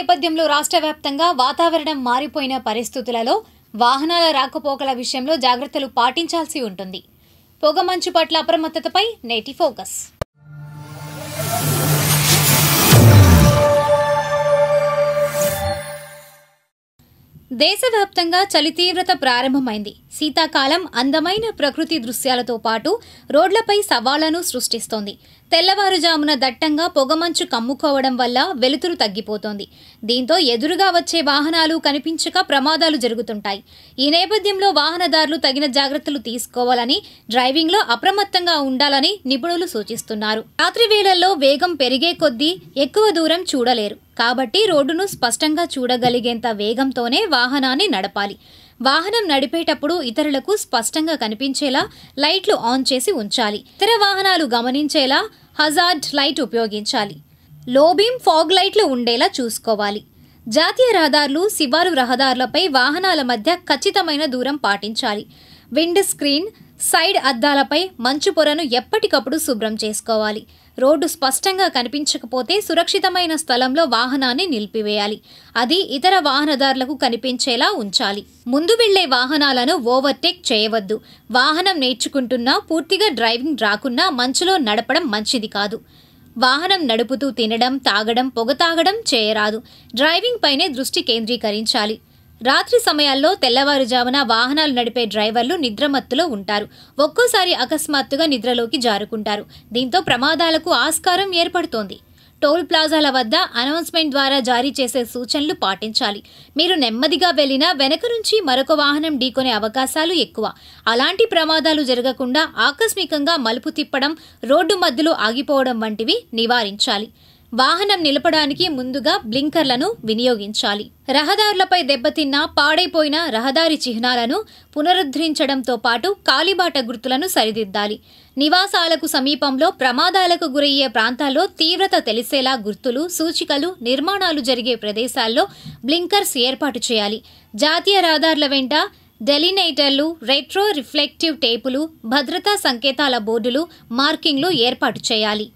నేపథ్యంలో రాష్ట్ర వ్యాప్తంగా వాతావరణం మారిపోయిన పరిస్థితులలో వాహనాల రాకపోకల విషయంలో జాగ్రత్తలు పాటించాల్సి ఉంటుంది. పొగమంచు పట్ల అప్రమత్తతపై నేటి ఫోకస్. దేశవ్యాప్తంగా చలి తీవ్రత ప్రారంభమైంది. శీతాకాలం అందమైన ప్రకృతి దృశ్యాలతో పాటు రోడ్లపై సవాళ్లను సృష్టిస్తోంది. తెల్లవారుజామున దట్టంగా పొగమంచు కమ్ముకోవడం వల్ల వెలుతురు తగ్గిపోతోంది. దీంతో ఎదురుగా వచ్చే వాహనాలు కనిపించక ప్రమాదాలు జరుగుతుంటాయి. ఈ నేపథ్యంలో వాహనదారులు తగిన జాగ్రత్తలు తీసుకోవాలని, డ్రైవింగ్లో అప్రమత్తంగా ఉండాలని నిపుణులు సూచిస్తున్నారు. రాత్రి వేళల్లో వేగం పెరిగే కొద్దీ ఎక్కువ దూరం చూడలేరు. కాబట్టి రోడ్డును స్పష్టంగా చూడగలిగేంత వేగంతోనే వాహనాన్ని నడపాలి. వాహనం నడిపేటప్పుడు ఇతరులకు స్పష్టంగా కనిపించేలా లైట్లు ఆన్ చేసి ఉంచాలి. ఇతర వాహనాలు గమనించేలా హజార్డ్ లైట్ ఉపయోగించాలి. లో బీమ్ ఫాగ్ లైట్లు ఉండేలా చూసుకోవాలి. జాతీయ రహదారులు, శివారు రహదారులపై వాహనాల మధ్య ఖచ్చితమైన దూరం పాటించాలి. విండ్ స్క్రీన్, సైడ్ అద్దాలపై మంచు పొరను ఎప్పటికప్పుడు శుభ్రం చేసుకోవాలి. రోడ్డు స్పష్టంగా కనిపించకపోతే సురక్షితమైన స్థలంలో వాహనాన్ని నిలిపివేయాలి. అది ఇతర వాహనదారులకు కనిపించేలా ఉంచాలి. ముందు వెళ్లే వాహనాలను ఓవర్టేక్ చేయవద్దు. వాహనం నేర్చుకుంటున్నా, పూర్తిగా డ్రైవింగ్ రాకున్నా మంచులో నడపడం మంచిది కాదు. వాహనం నడుపుతూ తినడం, తాగడం, పొగ తాగడం చేయరాదు. డ్రైవింగ్ పైనే దృష్టి కేంద్రీకరించాలి. రాత్రి సమయాల్లో తెల్లవారుజామున వాహనాలు నడిపే డ్రైవర్లు నిద్రమత్తులో ఉంటారు. ఒక్కోసారి అకస్మాత్తుగా నిద్రలోకి జారుకుంటారు. దీంతో ప్రమాదాలకు ఆస్కారం ఏర్పడుతోంది. టోల్ ప్లాజాల వద్ద అనౌన్స్మెంట్ ద్వారా జారీ చేసే సూచనలు పాటించాలి. మీరు నెమ్మదిగా వెళ్లినా వెనక నుంచి మరొక వాహనం ఢీకొనే అవకాశాలు ఎక్కువ. అలాంటి ప్రమాదాలు జరగకుండా ఆకస్మికంగా మలుపు తిప్పడం, రోడ్డు మధ్యలో ఆగిపోవడం వంటివి నివారించాలి. వాహనం నిలపడానికి ముందుగా బ్లింకర్లను వినియోగించాలి. రహదారులపై దెబ్బతిన్న, పాడైపోయిన రహదారి చిహ్నాలను పునరుద్ధరించడంతో పాటు కాలిబాట గుర్తులను సరిదిద్దాలి. నివాసాలకు సమీపంలో ప్రమాదాలకు గురయ్యే ప్రాంతాల్లో తీవ్రత తెలిసేలా గుర్తులు, సూచికలు, నిర్మాణాలు జరిగే ప్రదేశాల్లో బ్లింకర్స్ ఏర్పాటు చేయాలి. జాతీయ రహదారుల వెంట డెలినేటర్లు, రెట్రో రిఫ్లెక్టివ్ టేపులు, భద్రతా సంకేతాల బోర్డులు, మార్కింగ్లు ఏర్పాటు చేయాలి.